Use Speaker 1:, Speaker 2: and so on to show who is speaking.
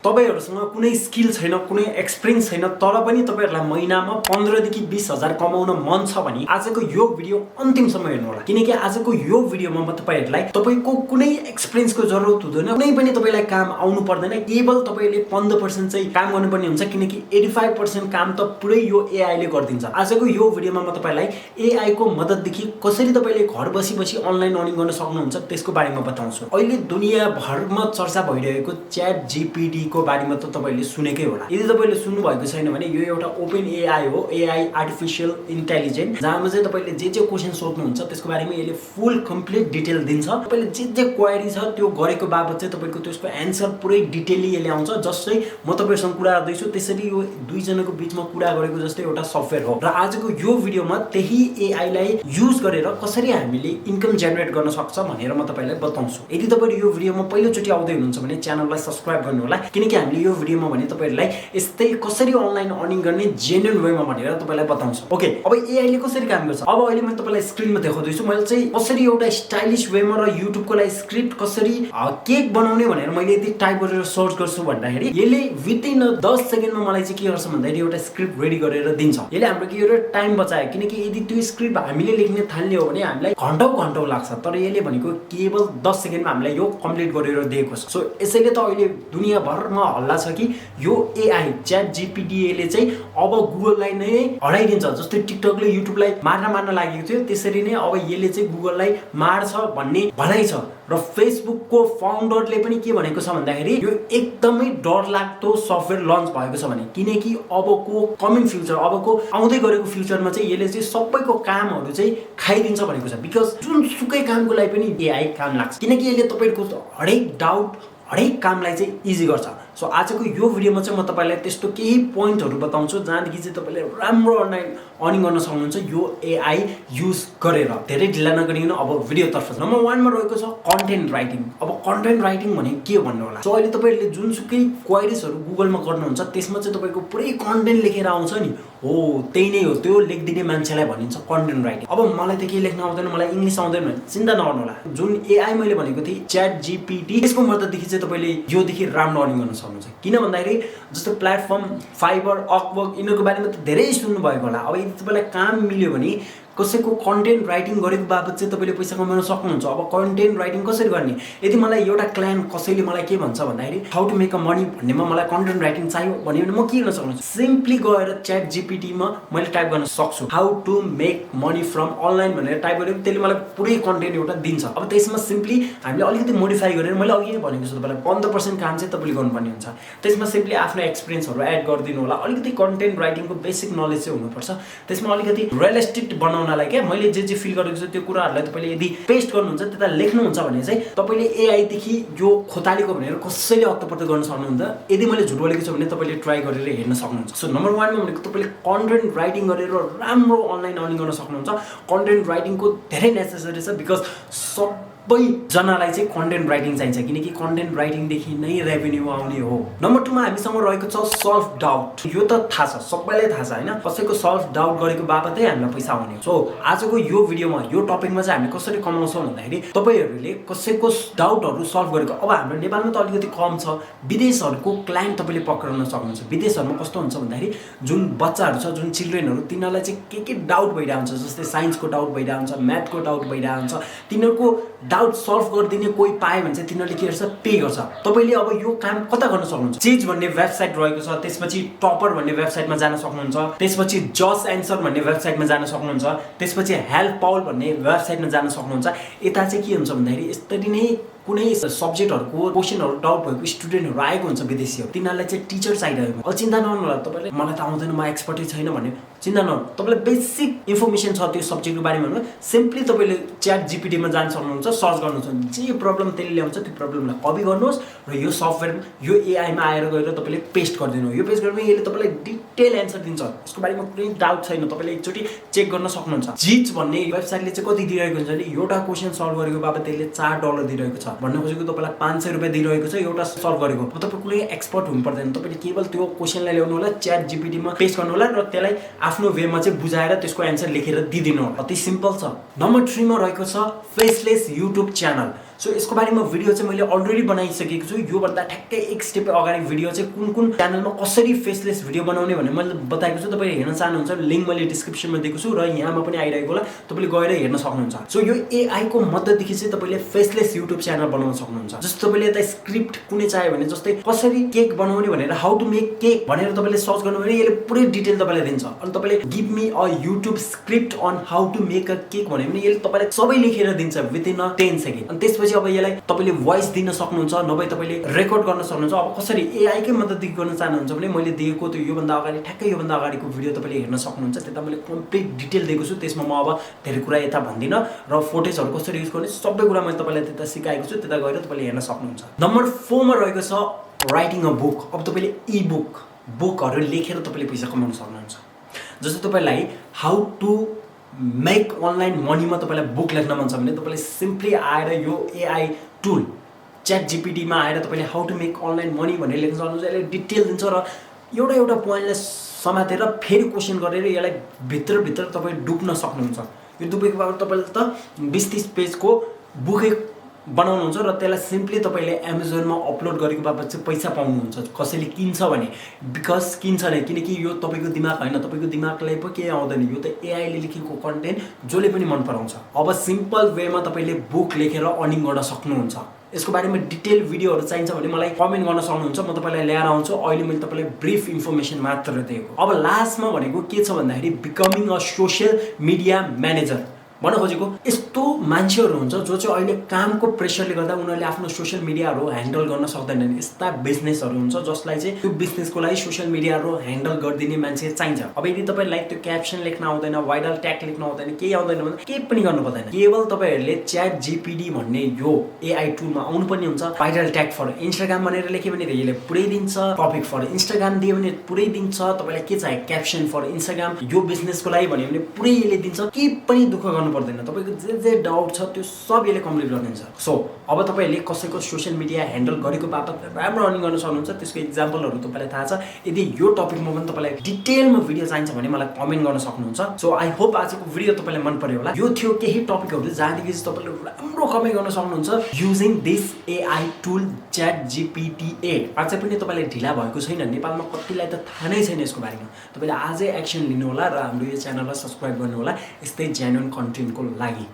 Speaker 1: तपाईहरुसँग कुनै स्किल छैन, कुनै एक्सपिरियन्स छैन, तर पनि तपाईहरुलाई महिनामा 15 देखि 20 हजार कमाउन मन छ भने आजको यो भिडियो अन्तिमसम्म हेर्नु होला। किनकि आजको यो भिडियोमा म तपाईहरुलाई तपाईको कुनै एक्सपिरियन्सको जरुरत हुँदैन, कुनै पनि तपाईलाई काम आउनु पर्दैन, केवल तपाईले 15% चाहिँ काम गर्नुपर्ने हुन्छ किनकि 85% काम त पुरै यो एआई ले गर्दिन्छ। आजको यो भिडियोमा म तपाईलाई एआई को मद्दतदेखि कसरी तपाईले घर बसी अनलाइन अर्निङ गर्न सक्नुहुन्छ त्यसको बारेमा बताउँछु। अहिले दुनियाभरमा चर्चा भइरहेको chatgpt को बारेमा त तपाईले सुनेकै होला। यदि तपाईले सुन्नु भएको छैन भने यो एउटा ओपन एआई हो, एआई आर्टिफिशियल इन्टेलिजेन्स, जहाँमा चाहिँ तपाईले जे क्वेशन सोध्नुहुन्छ त्यसको बारेमा यसले फुल कम्प्लिट डिटेल दिन्छ। तपाईले जे क्वेरी छ त्यो गरेको बाबत चाहिँ तपाईको त्यसको एन्सर पुरै डिटेलली यसले आउँछ। जस्तै म तपाईहरुसँग कुरा गर्दैछु त्यसरी यो दुई जनाको बीचमा कुरा गरेको जस्तै एउटा सफ्टवेयर हो। र आजको यो भिडियोमा त्यही एआई लाई युज गरेर कसरी हामीले इन्कम जेनेरेट गर्न सक्छ भनेर म तपाईलाई बताउँछु। यदि तपाईले यो भिडियोमा पहिलो चोटी आउँदै हुनुहुन्छ भने च्यानललाई सब्स्क्राइब गर्नु होला, किनकि हामीले यो भिडियोमा भने तपाईहरुलाई यस्तै कसरी अनलाइन अर्निङ गर्ने जेन्युइन वेमा भनेर तपाईलाई बताउँछु। ओके, अब एआई ले कसरी काम गर्छ अब अहिले म तपाईलाई स्क्रिनमा देखाउँदै छु। मैले चाहिँ कसरी एउटा स्टाइलिश वेमा र युट्युबको लागि स्क्रिप्ट कसरी केक बनाउने भनेर मैले यदि टाइप गरेर सर्च गर्छु भन्दाखेरि यसले विदिन 10 सेकेन्डमा मलाई चाहिँ के गर्छ भन्दाखेरि एउटा स्क्रिप्ट रेडी गरेर दिन्छ। यसले हाम्रो के एउटा टाइम बचायो, किनकि यदि त्यो स्क्रिप्ट हामीले लेख्ने थाल्ने हो भने हामीलाई घण्टौं लाग्छ, तर यसले भनेको केवल 10 सेकेन्डमा हामीलाई यो कम्प्लिट गरेर दिएको छ। सो यसैले त अहिले दुनियाभरमा हल्ला छ कि यो एआई chatgpt ले चाहिँ अब गुगललाई नै हराइदिन्छ। जस्तै टिकटकले युट्युबलाई मार्न लागेको थियो, त्यसरी नै अब यसले चाहिँ गुगललाई मार्छ भन्ने भनाइ छ। र फेसबुकको फाउन्डरले पनि के भनेको छ भन्दाखेरि यो एकदमै डरलाग्दो सफ्टवेयर लन्च भएको छ भने, किनकि अबको कमिङ फ्युचर, अबको आउँदै गरेको फ्युचरमा चाहिँ यसले चाहिँ सबैको कामहरु चाहिँ खाइदिन्छ भनेको छ। बिकज जुनसुकै कामको लागि पनि एआई काम लाग्छ, किनकि यसले तपाईको हरेक डाउट हरेक कामलाई चाहिँ इजी गर्छ। सो आजको यो भिडियोमा चाहिँ म तपाईलाई त्यस्तो केही पोइन्टहरु बताउँछु जहाँदेखि चाहिँ तपाईले राम्रो अनलाइन अर्निङ गर्न सक्नुहुन्छ यो एआई युज गरेर। धेरै ढिला नगरिकन अब भिडियोतर्फ नम्बर 1 मा रहेको छ कन्टेन्ट राइटिङ। अब कन्टेन्ट राइटिङ भने के भन्नु होला। सो अहिले तपाईले जुनसुकै क्वेरीजहरु गुगलमा गर्नुहुन्छ त्यसमा चाहिँ तपाईको पुरै कन्टेन्ट लेखेर आउँछ नि, हो त्यही नै हो, त्यो लेखिदिने मान्छेलाई भनिन्छ कन्टेन्ट राइटिङ। अब मलाई त के लेख्न आउँदैन, मलाई इंग्लिश आउँदैन भने चिन्ता नगर्नु होला। जुन एआई मैले भनेको थिए chatgpt, यसको मद्दतदेखि चाहिँ तपाईले यो देखि राम्रो अर्निङ गर्न सक्नुहुन्छ। किन भन्दाखेरि जस्तो प्लेटफर्म फाइबर, अपवर्क यिनीहरुको बारेमा त धेरै सुन्नु भएको होला। अब यदि तपाईलाई काम मिल्यो भने कसैको कन्टेन्ट राइटिङ गरेको बाबत चाहिँ तपाईले पैसा कमाउन सक्नुहुन्छ। अब कन्टेन्ट राइटिङ कसरी गर्ने, यदि मलाई एउटा क्लाइन्ट कसैले मलाई के भन्छ भन्दाखेरि how to make a money भन्नेमा मलाई कन्टेन्ट राइटिङ चाहियो भन्यो भने म के गर्न सक्छु, सिम्पली गएर chatgpt मा मैले टाइप गर्न सक्छु how to make money from online भनेर टाइप गरेँ, त्यसले मलाई पुरै कन्टेन्ट एउटा दिन्छ। अब त्यसमा सिम्पली हामीले अलिकति मोडिफाई गरेर मैले अघि नै भनेको छु तपाईलाई 15% काम चाहिँ तपाईले गर्नुपर्ने हुन्छ। त्यसमा सिम्पली आफ्नो एक्सपिरियन्सहरु एड गरिदिनु होला। अलिकति कन्टेन्ट राइटिङको बेसिक नलेज चाहिँ हुनुपर्छ। त्यसमा अलिकति रियलिस्टिक बनाउन के मैले जे फिल गरेको छु त्यो कुराहरुलाई तपाईले यदि पेस्ट गर्नुहुन्छ त्यता लेख्नुहुन्छ भने चाहिँ तपाईले एआई देखि यो खोतालेको भनेर कसैले अत्तपत्त गर्न सक्नुहुन्छ। यदि मैले झुट बोलेको छु भने तपाईले ट्राई गरेर हेर्न सक्नुहुन्छ। सो नम्बर 1 मा भनेको तपाईले कन्टेन्ट राइटिङ गरेर राम्रो अनलाइन अर्निङ गर्न सक्नुहुन्छ। कन्टेन्ट राइटिङको धेरै नेसेसरी छ, बिकज सबै जनालाई चाहिँ कन्टेन्ट राइटिङ चाहिन्छ, किनकि कन्टेन्ट राइटिङ देखि नै रेभेन्यू आउने हो। नम्बर 2 मा हामीसँग रहेको छ सेल्फ डाउट। यो त थाहा छ, सबैलाई थाहा छ हैन, कसैको सेल्फ डाउट गरेको बाबतै हामीलाई पैसा आउने हो। सो आजको यो भिडियोमा यो टपिकमा चाहिँ हामी कसरी कमाउँछौं भन्दाखेरि तपाईहरुले कसैको डाउटहरु सल्भ गरेको, अब हाम्रो नेपालमा त अलिकति कम छ, विदेशहरुको क्लाइन्ट तपाईले पक्राउन सक्नुहुन्छ। विदेशहरुमा कस्तो हुन्छ भन्दाखेरि जुन बच्चाहरु छ, जुन चिल्ड्रेनहरु, तिनीहरुलाई चाहिँ के डाउट भइरान्छ, जस्तै साइन्सको डाउट भइरान्छ, म्याथको डाउट भइरान्छ, तिनीहरुको डाउट सल्भ गरिदिने कोही पाए भने चाहिँ तिनीहरुले के गर्छ, पे गर्छ। तपाईले अब यो काम कता गर्न सक्नुहुन्छ, चीज भन्ने वेबसाइट रहेको छ, त्यसपछि टपर भन्ने वेबसाइटमा जान सक्नुहुन्छ, त्यसपछि जस्ट एन्सर भन्ने वेबसाइटमा जान सक्नुहुन्छ, त्यसपछि हेल्प पाउल भन्ने वेबसाइटमा जान सक्नुहुन्छ। यता चाहिँ के हुन्छ भन्दाखेरि यसरी नै कुनै सब्जेक्टहरुको क्वेशनहरु डाउट भएको स्टुडेन्टहरु आएको हुन्छ विदेशीहरु, तिनीहरुलाई चाहिँ टिचर चाहिएको। अब चिन्ता नगर्नु होला, तपाईले मलाई त आउँदैन, म एक्सपर्टै छैन भने चिन्ता नगर्नु, तपाईलाई बेसिक इन्फर्मेसन छ त्यो सब्जेक्टको बारेमा भने सिम्पली तपाईले chatgpt मा जान सक्नुहुन्छ, सर्च गर्नुहुन्छ, जे प्रब्लम त्यसले ल्याउँछ त्यो प्रब्लमलाई कपी गर्नुहोस् र यो सफ्टवेयर यो एआई मा आएर गएर तपाईले पेस्ट गरिदिनु। यो पेस्ट गरेपछि यसले तपाईलाई डिटेल एन्सर दिन्छ। यसको बारेमा कुनै डाउट छैन, तपाईले एकचोटी चेक गर्न सक्नुहुन्छ। जिज भन्ने वेबसाइटले चाहिँ कति दिइरहेको हुन्छ भने एउटा क्वेशन सल्भ गरेको बाबत त्यसले $4 दिइरहेको छ। भन्न खोजेको तपाईलाई 500 रुपैयाँ दिइरहेको छ एउटा सल्भ गरेको। अब तपाईं कुनै एक्सपर्ट हुनु पर्दैन, तपाईले केवल त्यो क्वेशनलाई ल्याउनु होला, chatgpt मा पेस्ट गर्नु होला र त्यसलाई आफ्नो वेमा चाहिँ बुझाएर त्यसको एन्सर लेखेर दिदिनु होला। अति सिम्पल छ। नम्बर 3 मा रहेको छ फेसलेस युट्युब च्यानल। सो यसको बारेमा भिडियो चाहिँ मैले अलरेडी बनाइसकेको छु। योभन्दा ठ्याक्कै एक स्टेप अगाडि भिडियो चाहिँ कुन कुन च्यानलमा कसरी फेसलेस भिडियो बनाउने भनेर मैले बताएको छु। तपाईले हेर्न चाहनुहुन्छ लिंक मैले डिस्क्रिप्सनमा दिएको छु र यहाँमा पनि आइरहेको होला, तपाईले गएर हेर्न सक्नुहुन्छ। सो यो एआई को मद्दतदेखि चाहिँ तपाईले फेसलेस युट्युब च्यानल बनाउन सक्नुहुन्छ। जस्तो तपाईले यता स्क्रिप्ट कुनै चाह्यो भने जस्तै कसरी केक बनाउने भनेर हाउ टु मेक केक भनेर तपाईले सर्च गर्नु भने यसले पुरै डिटेल तपाईलाई दिन्छ। अनि तपाईले give me a YouTube script on how to make a cake भने पनि यसले तपाईलाई सबै लेखेर दिन्छ विदिन 10 सेकेन्ड। अनि त्यसपछि अब यसलाई तपाईले भोइस दिन सक्नुहुन्छ, नभए तपाईले रेकर्ड गर्न सक्नुहुन्छ। अब कसरी एआई कै मद्दतदेखि गर्न चाहनुहुन्छ भने मैले दिएको त्यो योभन्दा अगाडि ठ्याक्कै योभन्दा अगाडिको भिडियो तपाईले हेर्न सक्नुहुन्छ। त्यता मैले कम्प्लिट डिटेल दिएको छु। त्यसमा म अब धेरै कुरा यता भन्दिन र फोटेजहरु कसरी युज गर्ने सबै कुरा मैले तपाईलाई त्यता सिकाएको छु। त्यता गएर तपाईले हेर्न सक्नुहुन्छ। नम्बर 4 मा रहेको छ राइटिङ अ बुक। अब तपाईले बुकहरु लेखेर तपाईले पैसा कमाउन सक्नुहुन्छ। जस्तो तपाईलाई हाउ टु मेक अनलाइन मनीमा तपाईलाई बुक लेख्न मन छ भने तपाईले सिम्पली आएर यो एआई टुल chatgpt मा आएर तपाईले how to make online money भनेर लेख्न सक्नुहुन्छ। यसले डिटेल दिन्छ र एउटा पोइन्टलाई समातेर फेरि क्वेशन गरेर यसलाई भित्र तपाई डुब्न सक्नुहुन्छ। यो डुबेको भए तपाईले त 20-30 पेजको बुकै बनाउनुहुन्छ र त्यसलाई सिम्पली तपाईले अमेजनमा अपलोड गरेको बापत चाहिँ पैसा पाउनुहुन्छ। कसैले किन्छ भने बिकज किन्छ नै, किनकि यो तपाईको दिमाग हैन, तपाईको दिमागलाई पो के आउँदैन, यो त एआई ले लेखेको कन्टेन्ट जसले पनि मन पराउँछ। अब सिम्पल वेमा तपाईले बुक लेखेर अर्निङ गर्न सक्नुहुन्छ। यसको बारेमा डिटेल भिडियोहरु चाहिन्छ भने मलाई कमेन्ट गर्न सक्नुहुन्छ, म तपाईलाई ल्याएर आउँछु। अहिले मैले तपाईलाई ब्रीफ इन्फर्मेसन मात्र दिएको। अब लास्टमा भनेको के छ भन्दाखेरि becoming a social media manager भन्न खोजेको यस्तो मान्छेहरु हुन्छ जो चाहिँ अहिले कामको प्रेसरले गर्दा उनीहरुले आफ्नो सोशल मिडियाहरु ह्यान्डल गर्न सक्दैनन्। यस्ता बिजनेसहरु हुन्छ जसलाई चाहिँ त्यो बिजनेसको लागि सोशल मिडियाहरु ह्यान्डल गर्दिने मान्छे चाहिन्छ। अब यदि तपाईलाई त्यो क्याप्सन लेख्न आउँदैन, वाइरल ट्याग लेख्न आउँदैन, केही आउँदैन भने केही पनि गर्नु पर्दैन। केवल तपाईहरुले chatgpt भन्ने यो एआई टुलमा आउनु पर्ने हुन्छ। वाइरल ट्याग फर इन्स्टाग्राम भनेर लेख्यो भने यसले पुरै दिन्छ, टपिक फर इन्स्टाग्राम दियो भने पुरै दिन्छ, तपाईलाई के चाहियो क्याप्सन फर इन्स्टाग्राम यो बिजनेसको लागि भन्यो भने पुरै यसले दिन्छ। के पनि दुःख गर्नु पर्दैन, तपाईको जे डाउट छ त्यो सब यसले कम्प्लिट गरिदिन्छ। सो अब तपाईले कसैको सोशल मिडिया ह्यान्डल गरेको बापत राम्रो अर्निङ गर्न सक्नुहुन्छ। त्यसको एक्जाम्पलहरु तपाईलाई थाहा छ। यदि यो टपिकमा पनि तपाईलाई डिटेलमा भिडियो चाहिन्छ भने मलाई कमेन्ट गर्न सक्नुहुन्छ। सो आई होप आजको भिडियो तपाईलाई मन पर्यो होला। यो थियो केही टपिकहरु जहाँदेखि तपाईले राम्रो कमाइ गर्न सक्नुहुन्छ using this AI tool chatgpt। अझै पनि तपाईलाई ढिला भएको छैन, नेपालमा कतिलाई त थाहा नै छैन यसको बारेमा। तपाईले आजै एक्सन लिनु होला र हाम्रो यो च्यानललाई सब्स्क्राइब गर्नु होला यस्तै जेन्युइन कन्टेन्टको लागि।